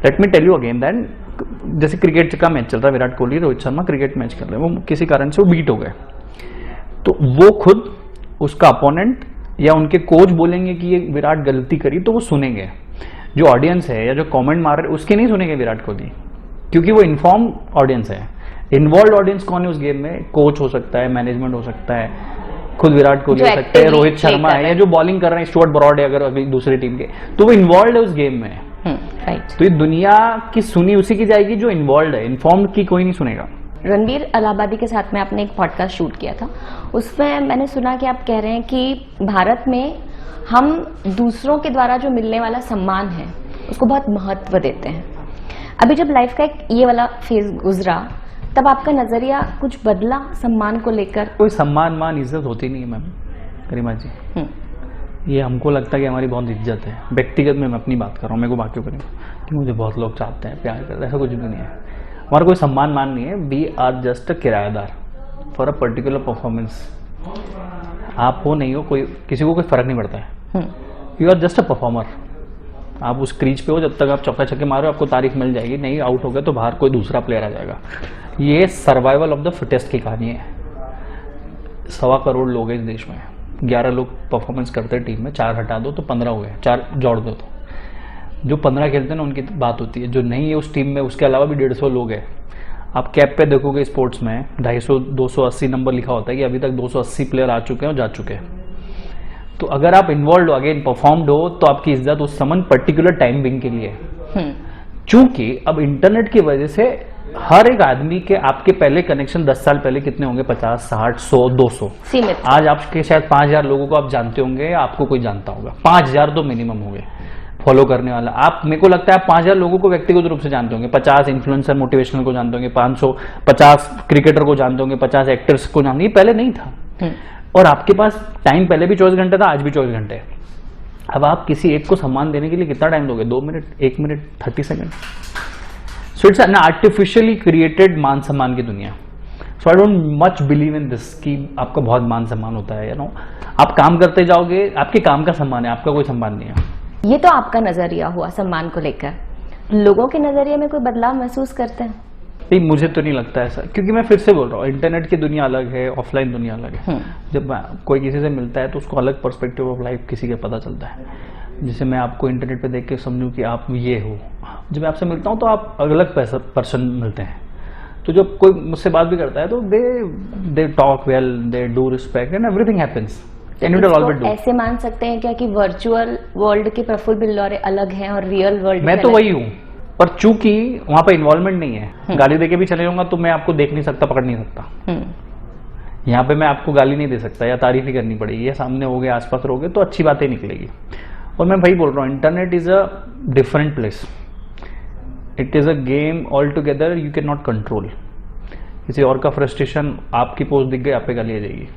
Let me tell you again then, जैसे क्रिकेट का मैच चल रहा है, विराट कोहली, रोहित शर्मा क्रिकेट मैच कर रहे हैं, वो किसी कारण से वो बीट हो गए, तो वो खुद उसका अपोनेंट या उनके कोच बोलेंगे कि ये विराट गलती करी तो वो सुनेंगे। जो ऑडियंस है या जो कमेंट मार रहे उसके नहीं सुनेंगे विराट कोहली, क्योंकि वो इन्फॉर्म ऑडियंस है। इन्वॉल्व ऑडियंस कौन है उस गेम में? कोच हो सकता है, मैनेजमेंट हो सकता है, खुद विराट कोहली हो सकता है, रोहित शर्मा है, या जो बॉलिंग कर रहे हैं स्टुअर्ट ब्रॉड है अगर अभी दूसरी टीम के, तो वो इन्वॉल्व है उस गेम में।
राइट।
तो ये दुनिया की सुनी उसी की जाएगी जो इन्वॉल्व है, इन्फॉर्म की कोई नहीं सुनेगा।
रणबीर इलाहाबादी के साथ में आपने एक पॉडकास्ट शूट किया था, उसमें मैंने सुना कि आप कह रहे हैं कि भारत में हम दूसरों के द्वारा जो मिलने वाला सम्मान है उसको बहुत महत्व देते हैं। अभी जब लाइफ का एक ये वाला फेज गुजरा तब आपका नजरिया कुछ बदला सम्मान को लेकर?
कोई सम्मान मान इज्जत होती नहीं है मैम गरिमा जी। ये हमको लगता है कि हमारी बहुत इज्जत है, व्यक्तिगत में मैं अपनी बात कर रहा हूँ, मेरे को बाकी को नहीं कि मुझे बहुत लोग चाहते हैं, प्यार करते हैं, ऐसा कुछ भी नहीं है। हमारा कोई सम्मान मान नहीं है। वी आर जस्ट अ किराएदार फॉर अ पर्टिकुलर परफॉर्मेंस। आप हो नहीं हो, कोई किसी को कोई फर्क नहीं पड़ता है। You are just a performer. आप उस क्रीज पे हो, जब तक आप चौका छक्के मारो आपको तारीफ मिल जाएगी, नहीं आउट हो गए तो बाहर कोई दूसरा प्लेयर आ जाएगा। ये सर्वाइवल ऑफ द फिटेस्ट की कहानी है। 1.25 करोड़ लोग हैं इस देश में, 11 लोग परफॉर्मेंस करते हैं टीम में, 4 हटा दो तो 15 हो गए, 4 जोड़ दो तो जो 15 खेलते हैं ना उनकी बात होती है। जो नहीं है उस टीम में उसके अलावा भी 150 लोग हैं। आप कैप पे देखोगे स्पोर्ट्स में 250 280 नंबर लिखा होता है कि अभी तक 280 प्लेयर आ चुके हैं और जा चुके हैं। तो अगर आप इन्वॉल्व हो, अगेन परफॉर्म्ड हो, तो आपकी इज्जत उस समय पर्टिकुलर टाइम बिंग के लिए। चूंकि अब इंटरनेट की वजह से हर एक आदमी के आपके पहले कनेक्शन 10 साल पहले कितने होंगे? 50, 60, 100, 200
सीमित।
आज आपके शायद 5000 लोगों को आप जानते होंगे, आपको कोई जानता होगा। 5000 तो मिनिमम होंगे फॉलो करने वाला। आप, मेरे को लगता है आप 5000 लोगों को व्यक्तिगत रूप से जानते होंगे, 50 इन्फ्लुएंसर मोटिवेशनल को जानते होंगे, 550 क्रिकेटर को जानते होंगे, 50 एक्टर्स को जानते। ये पहले नहीं था। और आपके पास टाइम पहले भी 24 घंटे था, आज भी 24 घंटे है। अब आप किसी एक को सम्मान देने के लिए कितना टाइम दोगे? 2 minute, 1 minute, 30 second. So it's an artificially created मान सम्मान की दुनिया। So I don't much believe in this कि आपका बहुत मान सम्मान होता है। आप काम करते जाओगे, आपके काम का सम्मान है, आपका कोई सम्मान नहीं है।
ये तो आपका नजरिया हुआ सम्मान को लेकर। लोगों के नजरिए में कोई बदलाव महसूस करते हैं?
नहीं, मुझे तो नहीं लगता ऐसा, क्योंकि मैं फिर से बोल रहा हूँ, इंटरनेट की दुनिया अलग है, ऑफलाइन दुनिया अलग है। जब कोई किसी से मिलता है तो उसको अलग पर्सपेक्टिव ऑफ लाइफ किसी का पता चलता है। जैसे मैं आपको इंटरनेट पे देख के समझूं कि आप ये हो, जब मैं आपसे मिलता हूँ तो आप अलग पर्सन मिलते हैं। तो जब कोई मुझसे बात भी करता है तो they talk well, they do respect and everything happens.
ऐसे मान सकते हैं क्या कि वर्चुअल वर्ल्ड के प्रफुल्ल बिल्लौरे अलग हैं और रियल वर्ल्ड?
मैं तो वही हूँ, पर चूंकि वहां पर इन्वॉल्वमेंट नहीं है। गाली देके भी चले जाऊंगा तो मैं आपको देख नहीं सकता, पकड़ नहीं सकता। यहाँ पे मैं आपको गाली नहीं दे सकता या तारीफ ही करनी पड़ेगी, या सामने हो गए, आसपास रहोगे तो अच्छी बातें निकलेगी। और मैं भाई बोल रहा हूँ, internet is a different place. It is a game all together, you can not control. किसी और का फ्रस्ट्रेशन, आपकी पोस्ट दिख गई, आप पे गाली आ जाएगी,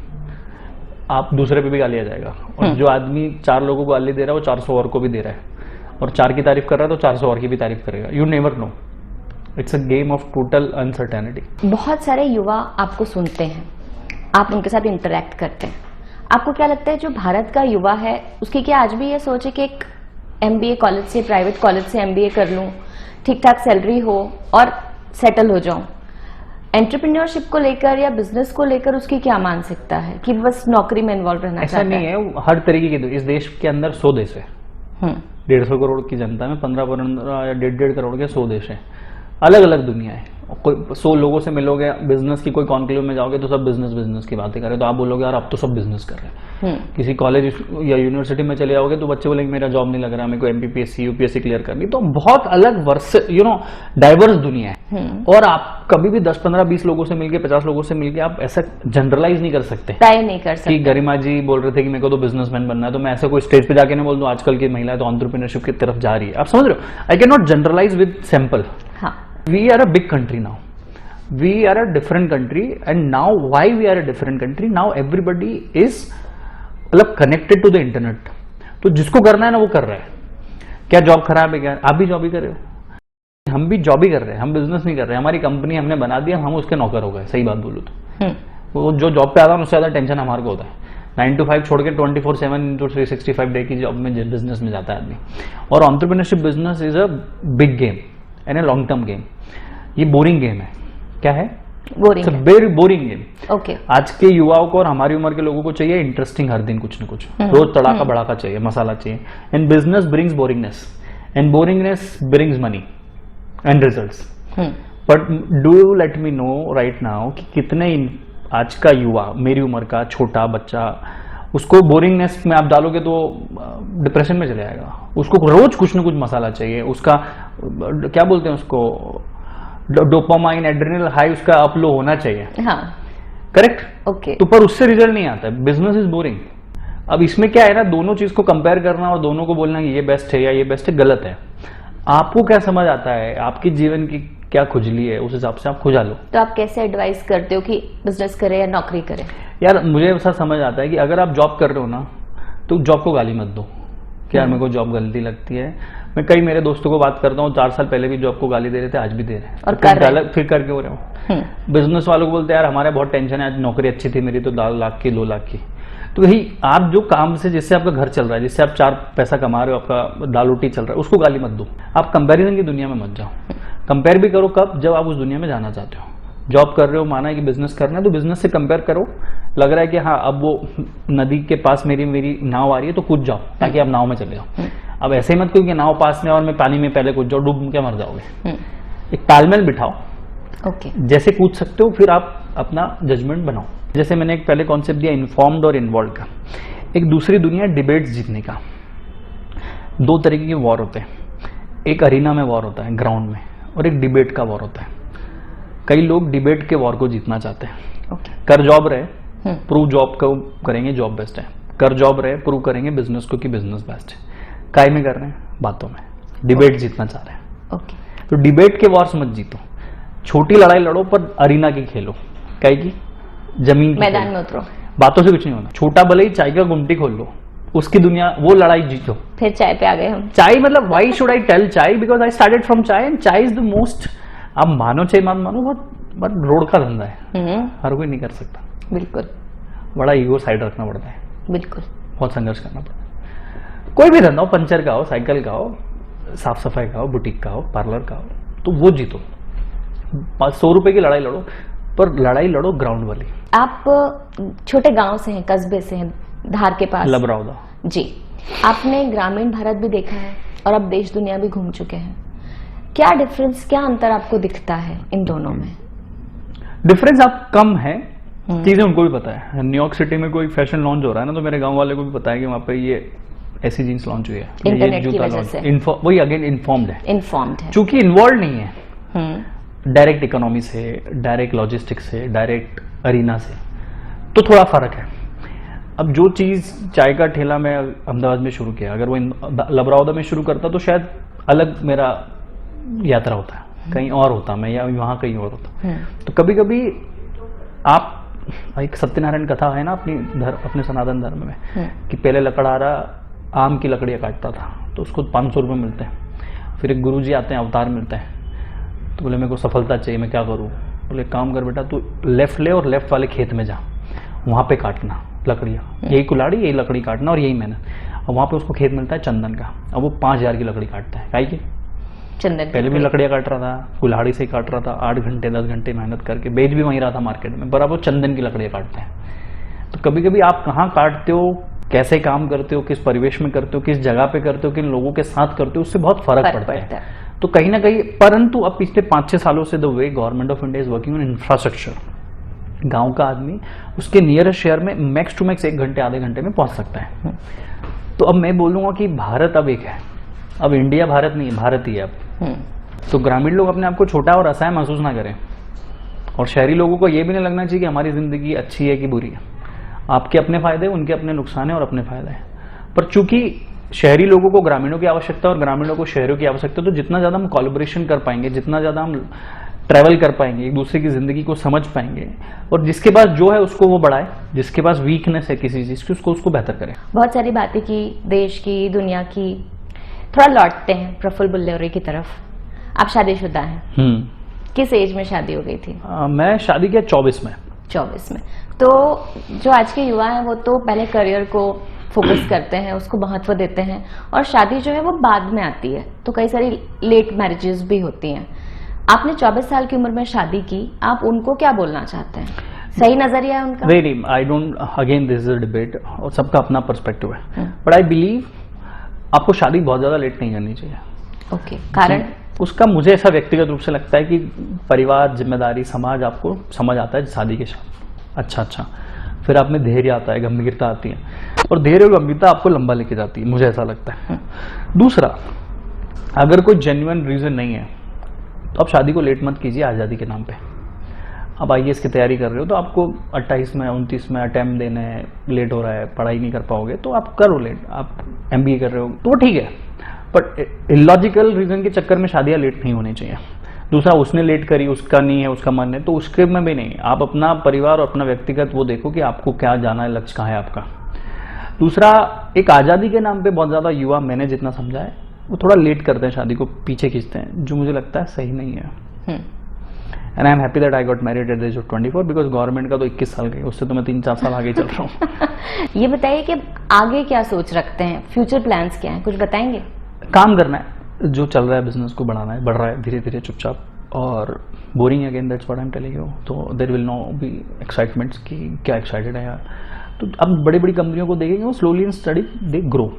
आप दूसरे पे भी गाली आ जाएगा। और जो आदमी 4 लोगों को गाली दे रहा है वो 400 और को भी दे रहा है, और 4 की तारीफ कर रहा है तो 400 और की भी तारीफ करेगा। You never know, it's a game of total uncertainty.
बहुत सारे युवा आपको सुनते हैं, आप उनके साथ इंटरेक्ट करते हैं, आपको क्या लगता है जो भारत का युवा है उसकी क्या आज भी ये सोच है कि एक MBA कॉलेज से, प्राइवेट कॉलेज से MBA कर लूं, ठीक ठाक सैलरी हो और सेटल हो जाऊं? एंटरप्रेन्योरशिप को लेकर या बिजनेस को लेकर उसकी क्या मानसिकता है कि बस नौकरी में इन्वॉल्व रहना चाहता है?
ऐसा नहीं है, हर तरीके के। इस देश के अंदर 100 देश है। 150 करोड़ की जनता में 15 या 1.5 करोड़ के 100 देश है। अलग अलग दुनिया है। कोई 100 लोगों से मिलोगे, बिजनेस की कोई कॉन्क्लेव में जाओगे तो सब बिजनेस की बातें करें, तो आप बोलोगे यार अब तो सब बिजनेस कर रहे हैं। किसी कॉलेज या यूनिवर्सिटी में चले जाओगे तो बच्चे बोलेंगे मेरा जॉब नहीं लग रहा, मेरे को MPPSC UPSC क्लियर करनी। तो बहुत अलग डाइवर्स दुनिया है। और आप कभी भी 10, 15, 20 लोगों से मिलके, 50 लोगों से मिलके आप ऐसा जनरलाइज नहीं कर सकते,
तय नहीं कर सकते
कि गरिमा जी बोल रहे थे कि मेरे को तो बिजनेसमैन बनना है, तो मैं ऐसे कोई स्टेज पे जाके नहीं बोल दूं आजकल की महिला तो एंटरप्रेन्योरशिप की तरफ जा रही है। आप समझ रहे हो? I can not generalise with sample. We are a big country now. We are a different country, and now why we are a different country? Now everybody is मतलब connected to the internet. तो जिसको करना है ना वो कर रहा है। क्या जॉब खराब है क्या? आप भी जॉब ही कर रहे हो, हम भी जॉब ही कर रहे हैं, हम बिजनेस नहीं कर रहे हैं। हमारी कंपनी हमने बना दी, हम उसके नौकर हो गए। सही बात बोलूँ तो वो जो जॉब पे आता है उससे ज्यादा टेंशन हमारे को होता है। 9 to 5 छोड़ के 24/7 into 365 डे की जॉब में, बिजनेस में जाता है आदमी। और entrepreneurship business is a big game and a long term game. ये बोरिंग गेम है। क्या है?
बोरिंग है।
Very boring game.
ओके।
आज के युवाओं को और हमारी उम्र के लोगों को चाहिए इंटरेस्टिंग, हर दिन कुछ न कुछ, रोज तड़ाका बड़ाका चाहिए, मसाला चाहिए। And business brings boringness, and boringness brings money and results. But do you let me know right now कि कितने आज का युवा, मेरी उम्र का छोटा बच्चा, उसको बोरिंगनेस में आप डालोगे तो डिप्रेशन में चले जाएगा। उसको रोज कुछ न कुछ मसाला चाहिए, उसका क्या बोलते हैं उसको, डोपामाइन, एड्रेनल हाई उसका अप लो होना चाहिए।
हाँ।
करेक्ट।
ओके।
तो पर उससे रिजल्ट नहीं आता है। Business is boring. अब इसमें क्या है ना, दोनों चीज को कंपेयर करना और दोनों को बोलना कि ये बेस्ट है या ये बेस्ट है, गलत है। आपको क्या समझ आता है, आपकी जीवन की क्या खुजली है, उस हिसाब से आप खुजा लो।
तो आप कैसे एडवाइस करते हो कि बिजनेस करे या नौकरी करे?
यार मुझे ऐसा समझ आता है कि अगर आप जॉब कर रहे हो ना, तो जॉब को गाली मत दो कि यार मेरे को जॉब गलती लगती है। मैं कई मेरे दोस्तों को बात करता हूँ, 4 साल पहले भी जॉब को गाली दे रहे थे, आज भी दे रहे हैं,
और
तो
कर रहे हैं।
फिर कर क्यों रहे हो? बिजनेस वालों को बोलते हैं यार हमारे बहुत टेंशन है, आज नौकरी अच्छी थी मेरी तो 1 लाख की 2 लाख की। तो यही आप जो काम से, जिससे आपका घर चल रहा है, जिससे आप 4 पैसा कमा रहे हो, आपका दाल रोटी चल रहा है, उसको गाली मत दो। आप कंपैरिजन की दुनिया में मत जाओ। कंपेयर भी करो कब, जब आप उस दुनिया में जाना चाहते हो। जॉब कर रहे हो, माना है कि बिजनेस करना है, तो बिजनेस से कंपेयर करो। लग रहा है कि हाँ अब वो नदी के पास मेरी नाव आ रही है, तो कूद जाओ ताकि आप नाव में चले जाओ। अब ऐसे मत क्योंकि नाव पास में और मैं पानी में पहले कूद जाओ, डूब के मर जाओगे। एक तालमेल बिठाओ।
ओके।
जैसे कूद सकते हो फिर आप अपना जजमेंट बनाओ। जैसे मैंने एक पहले कॉन्सेप्ट दिया इन्फॉर्म्ड और इन्वॉल्व का। एक दूसरी दुनिया डिबेट्स जीतने का। 2 तरीके के वॉर होते हैं। एक अरीना में वॉर होता है, ग्राउंड में, और एक डिबेट का वॉर होता है। कई लोग डिबेट के वॉर को जीतना चाहते हैं। कर जॉब रहे, प्रूव जॉब को करेंगे, जॉब बेस्ट है। कर जॉब रहे, प्रूव करेंगे बिजनेस को कि बिजनेस बेस्ट है। काय में कर रहे हैं? बातों में। डिबेट जीतना चाह रहे हैं।
ओके।
तो डिबेट के वॉर्स मत जीतो, छोटी लड़ाई लड़ो पर अरीना की खेलो। काय की? जमीन की
मैदान
खेलो।
में उतरो।
बातों से कुछ नहीं होना। छोटा भले ही चाय का गुमटी खोल लो, उसकी दुनिया, वो लड़ाई जीतो।
फिर चाय पे आ गए हम।
चाय मतलब व्हाई शुड आई टेल चाय, बिकॉज आई स्टार्टेड फ्रॉम चाय एंड चाय इज द मोस्ट, आप मानो चाहे मत मानो, बहुत रोड का धंधा है। हर कोई नहीं कर सकता।
बिल्कुल।
बड़ा ईगो साइड रखना पड़ता है,
बिल्कुल।
बहुत संघर्ष करना पड़ता है। कोई भी धंधा हो, पंचर का हो, साइकिल का हो, साफ सफाई का हो, बुटीक का हो, पार्लर का हो, तो वो जीतो। 100 रुपए की लड़ाई लड़ो, पर लड़ाई लड़ो ग्राउंड वाली।
आप छोटे गांव से हैं, कस्बे से हैं, धार के पास।
लबरौदा।
जी। आपने ग्रामीण भारत भी देखा है और अब देश दुनिया भी घूम चुके हैं। क्या डिफरेंस, क्या अंतर आपको दिखता है इन दोनों में?
डिफरेंस आप कम है, चीजें उनको भी पता है। न्यूयॉर्क सिटी में कोई फैशन लॉन्च हो रहा है ना, तो मेरे गांव वाले को भी पता है कि वहाँ पे ये ऐसी जीन्स लॉन्च हुई है,
इंटरनेट की वजह से।
वही अगेन इन्फॉर्म्ड है,
इन्फॉर्म्ड है,
चूंकि इन्वॉल्व नहीं है डायरेक्ट इकोनॉमी से, डायरेक्ट लॉजिस्टिक्स से, डायरेक्ट अरीना से, तो थोड़ा फर्क है। अब जो चीज चाय का ठेला मैं अहमदाबाद में शुरू किया, अगर वो लबरौदा में शुरू करता तो शायद अलग मेरा यात्रा होता है, कहीं और होता मैं, या वहां कहीं और होता। तो कभी कभी आप, एक सत्यनारायण कथा है ना अपने सनातन धर्म में, कि पहले लकड़हारा आम की लकड़ियाँ काटता था, तो उसको 500 रुपये मिलते हैं। फिर एक गुरुजी आते हैं, अवतार मिलते हैं, तो बोले मेरे को सफलता चाहिए, मैं क्या करूँ? बोले काम कर बेटा, तू लेफ्ट ले और लेफ्ट वाले खेत में जा, वहाँ पे काटना लकड़ियाँ, यही कुल्हाड़ी, यही लकड़ी काटना और यही मेहनत। और वहाँ पे उसको खेत मिलता है चंदन का, अब वो 5000 की लकड़ी काटता है। काहे की?
चंदन।
पहले भी लकड़ियाँ काट रहा था, कुल्हाड़ी से ही काट रहा था, 8 घंटे 10 घंटे मेहनत करके, बेच भी वहीं रहा था मार्केट में, पर अब वो चंदन की लकड़ियाँ काटते हैं। तो कभी कभी आप कहाँ काटते हो, कैसे काम करते हो, किस परिवेश में करते हो, किस जगह पे करते हो, किन लोगों के साथ करते हो, उससे बहुत फर्क पड़ता है। तो कहीं ना कहीं, परंतु अब पिछले 5-6 सालों से the way government of India is working on infrastructure, गांव का आदमी उसके नियरेस्ट शहर में मैक्स टू मैक्स 1 घंटे आधे घंटे में पहुंच सकता है। तो अब मैं बोलूंगा कि भारत अब एक है, अब इंडिया भारत नहीं है, भारत ही है अब। तो ग्रामीण लोग अपने आप को छोटा और असहाय महसूस ना करें, और शहरी लोगों को यह भी नहीं लगना चाहिए कि हमारी जिंदगी अच्छी है कि बुरी है। आपके अपने फायदे, उनके अपने नुकसान है और अपने फायदे हैं। पर चूंकि शहरी लोगों को ग्रामीणों की आवश्यकता और ग्रामीणों को शहरों की आवश्यकता, तो जितना ज्यादा हम कोलैबोरेशन कर पाएंगे, जितना ज्यादा हम ट्रैवल कर पाएंगे, एक दूसरे की जिंदगी को समझ पाएंगे, और जिसके पास जो है उसको वो बढ़ाए, जिसके पास वीकनेस है किसी चीज की उसको बेहतर करें।
बहुत सारी बातें की, देश की, दुनिया की। थोड़ा लौटते हैं प्रफुल्ल बुल्लेरे की तरफ। आप शादीशुदा हैं। किस एज में शादी हो गई थी?
मैं शादी किया 24 में।
24 में। तो जो आज के युवा हैं वो तो पहले करियर को फोकस करते हैं, उसको महत्व देते हैं, और शादी जो है वो बाद में आती है, तो कई सारी लेट मैरिजेस भी होती हैं। आपने 24 साल की उम्र में शादी की, आप उनको क्या बोलना चाहते हैं? सही नजरिया है उनका?
नहीं, I don't, again this is a debate और सबका अपना पर्सपेक्टिव है, बट आई बिलीव आपको शादी बहुत ज्यादा लेट नहीं करनी चाहिए।
ओके, कारण?
उसका मुझे ऐसा व्यक्तिगत रूप से लगता है कि परिवार, जिम्मेदारी, समाज आपको समझ आता है शादी के साथ। अच्छा, फिर आप में धैर्य आता है, गंभीरता आती है, और धैर्य और गंभीरता आपको लंबा लेके जाती है, मुझे ऐसा लगता है। दूसरा, अगर कोई जेन्युइन रीजन नहीं है तो आप शादी को लेट मत कीजिए आज़ादी के नाम पे। आप IAS की तैयारी कर रहे हो तो आपको 28 में 29 में अटेम्प्ट देने हैं, लेट हो रहा है, पढ़ाई नहीं कर पाओगे तो आप करो लेट। आप MBA कर रहे हो तो ठीक है, बट इलॉजिकल रीजन के चक्कर में शादियाँ लेट नहीं होनी चाहिए। दूसरा, उसने लेट करी, उसका नहीं है, उसका मन है, तो उसके में भी नहीं। आप अपना परिवार और अपना व्यक्तिगत वो देखो कि आपको क्या जाना है, लक्ष्य कहाँ है आपका। दूसरा, एक आज़ादी के नाम पे बहुत ज़्यादा युवा, मैंने जितना समझा है, वो थोड़ा लेट करते हैं, शादी को पीछे खींचते हैं, जो मुझे लगता है सही नहीं है। And I am happy that I got married at the age of 24 because government का तो 21 साल गई, उससे तो मैं 3-4 साल आगे चल रहा हूँ।
ये बताइए कि आगे क्या सोच रखते हैं, फ्यूचर प्लान्स क्या हैं, कुछ बताएंगे?
काम करना है, जो चल रहा है बिजनेस को बढ़ाना है, बढ़ रहा है धीरे धीरे चुपचाप, और boring again, that's what I am telling you. तो there will no be excitements कि क्या एक्साइटेड है यार। तो अब बड़ी बड़ी कंपनियों को देखेंगे, वो slowly and study they grow.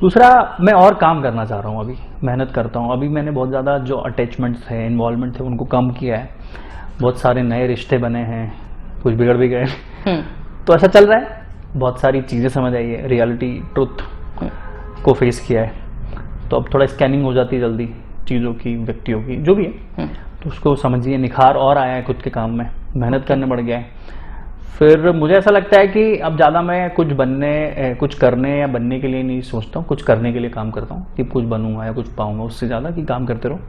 दूसरा, मैं और काम करना चाह रहा हूँ, अभी मेहनत करता हूँ। अभी मैंने बहुत ज़्यादा जो अटैचमेंट्स थे, इन्वॉल्वमेंट थे, उनको कम किया है। बहुत सारे नए रिश्ते बने हैं, कुछ बिगड़ भी गए। तो ऐसा चल रहा है, बहुत सारी चीज़ें समझ आई है, रियलिटी ट्रुथ को फेस किया है, तो अब थोड़ा स्कैनिंग हो जाती है जल्दी चीज़ों की, व्यक्तियों की, जो भी है। तो उसको समझिए, निखार और आया है खुद के काम में, मेहनत करने बढ़ गया है। फिर मुझे ऐसा लगता है कि अब ज़्यादा मैं कुछ करने या बनने के लिए नहीं सोचता हूँ, कुछ करने के लिए काम करता हूँ कि कुछ बनूंगा या कुछ पाऊंगा। उससे ज़्यादा कि काम करते रहो,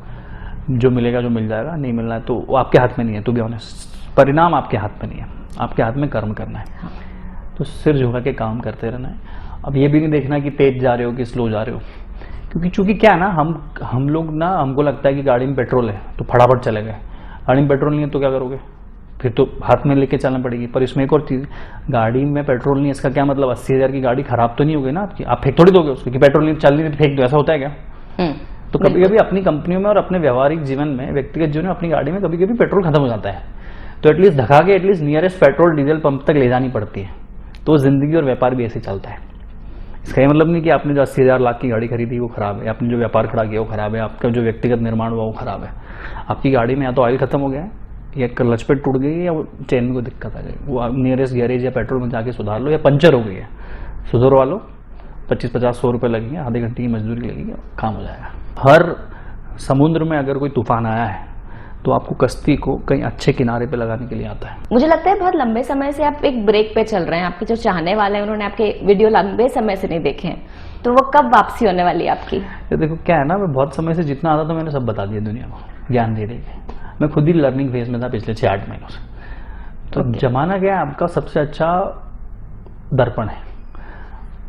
जो मिलेगा जो मिल जाएगा, नहीं मिलना है तो वो आपके हाथ में नहीं है। टू बी ऑनेस्ट, परिणाम आपके हाथ में नहीं है, आपके हाथ में कर्म करना है। तो सिर झुका के काम करते रहना है। अब ये भी नहीं देखना कि तेज जा रहे हो कि स्लो जा रहे हो, क्योंकि चूंकि क्या है ना, हम लोग ना, हमको लगता है कि गाड़ी में पेट्रोल है तो फटाफट चले गए। गाड़ी में पेट्रोल नहीं है तो क्या करोगे? फिर तो हाथ में लेके चलना पड़ेगी। पर इसमें एक और चीज़, गाड़ी में पेट्रोल नहीं है इसका क्या मतलब 80,000 की गाड़ी खराब तो नहीं होगी ना आपकी? आप फेंक थोड़ी दोगे उसको कि पेट्रोल नहीं, चल नहीं फेंक दो, ऐसा होता है क्या? तो कभी कभी अपनी कंपनियों में और अपने व्यवहारिक जीवन में, व्यक्तिगत जीवन में, अपनी गाड़ी में कभी कभी पेट्रोल खत्म हो जाता है, तो एटलीस्ट धका के at least nearest petrol diesel pump तक ले जानी पड़ती है। तो जिंदगी और व्यापार भी ऐसे चलता है। इसका ये मतलब नहीं कि आपने जो 80,000 लाख की गाड़ी खरीदी वो खराब है, आपने जो व्यापार खड़ा किया वो खराब है, आपका जो व्यक्तिगत निर्माण हुआ वो खराब है। आपकी गाड़ी में या तो ऑयल खत्म हो गया है, या क्लच पे टूट गई है, या वो चेन में कोई दिक्कत आ गई, वो नियरेस्ट गैरेज या पेट्रोल में जाके सुधार लो, या पंचर हो गई है, सुधरवा लो। 25-50-100 रुपये लगेंगे, आधे घंटे की मजदूरी लगेगी, काम हो जाएगा। हर समुद्र में अगर कोई तूफान आया है तो आपको कश्ती को कहीं अच्छे किनारे पे लगाने के लिए आता है।
मुझे लगता है बहुत लंबे समय से आप एक ब्रेक पे चल रहे हैं। आपके जो चाहने वाले हैं उन्होंने आपके वीडियो लंबे समय से नहीं देखे हैं, तो वो कब वापसी होने वाली है आपकी?
ये देखो क्या है ना, मैं बहुत समय से जितना आता था मैंने सब बता दिया दुनिया को, ज्ञान दे देंगे। मैं खुद ही लर्निंग फेज में था पिछले 6-8 महीनों से। तो जमाना क्या है, आपका सबसे अच्छा दर्पण है।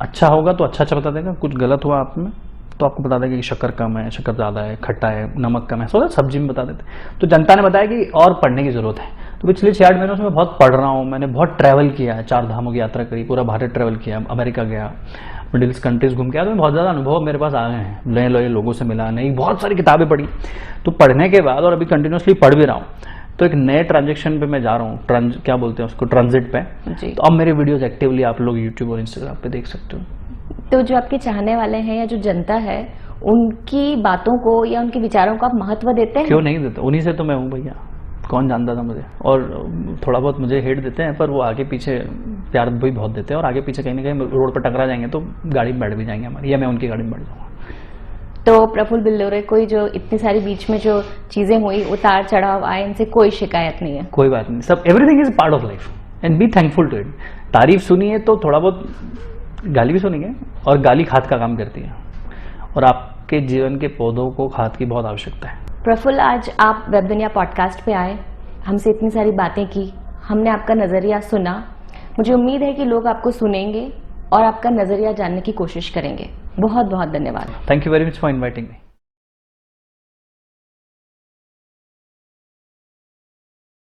अच्छा होगा तो अच्छा बता देगा, कुछ गलत हुआ आप में तो आपको बता देगा कि शक्कर कम है, शक्कर ज़्यादा है, खट्टा है, नमक कम है, सोचा सब्जी में बता देते। तो जनता ने बताया कि और पढ़ने की ज़रूरत है। तो पिछले 6-8 महीनों से मैं बहुत पढ़ रहा हूँ। मैंने बहुत ट्रैवल किया है, 4 धामों की यात्रा करी, पूरा भारत ट्रैवल किया, अमेरिका गया, मिडिल ईस्ट कंट्रीज घूम के आया। तो बहुत ज़्यादा अनुभव मेरे पास आ गए हैं, नए नए लोगों से मिला, नई बहुत सारी किताबें पढ़ी। तो पढ़ने के बाद, और अभी कंटिन्यूसली पढ़ भी रहा हूँ, तो एक नए ट्रांजेक्शन पे मैं जा रहा हूँ, क्या बोलते हैं उसको, ट्रांजिट पे। तो अब मेरे वीडियोज एक्टिवली आप लोग यूट्यूब और इंस्टाग्राम पे देख सकते हो।
तो जो आपके चाहने वाले हैं या जो जनता है, उनकी बातों को या उनके विचारों को आप महत्व देते हैं?
क्यों नहीं देते, उन्हीं से तो मैं हूँ भैया, कौन जानता था मुझे। और थोड़ा बहुत मुझे हेट देते हैं, पर वो आगे पीछे प्यार भी बहुत देते हैं, और आगे पीछे कहीं ना कहीं रोड पर टकरा जाएंगे तो गाड़ी में बैठ भी जाएंगे हमारी, या मैं उनकी गाड़ी में बैठ जाऊँगा।
तो प्रफुल्ल बिल्लोरे, कोई जो इतनी सारी बीच में जो चीजें हुई, उतार चढ़ाव आए, इनसे कोई शिकायत नहीं है?
कोई बात नहीं, सब everything is part of life and be thankful to it. तारीफ सुनिए तो थोड़ा बहुत गाली भी सुनेंगे, और गाली खाद का काम करती है, और आपके जीवन के पौधों को खाद की बहुत आवश्यकता है।
प्रफुल्ल, आज आप वेब दुनिया पॉडकास्ट पे आए, हमसे इतनी सारी बातें की, हमने आपका नजरिया सुना। मुझे उम्मीद है कि लोग आपको सुनेंगे और आपका नजरिया जानने की कोशिश करेंगे। बहुत बहुत धन्यवाद।
Thank you very much for inviting me.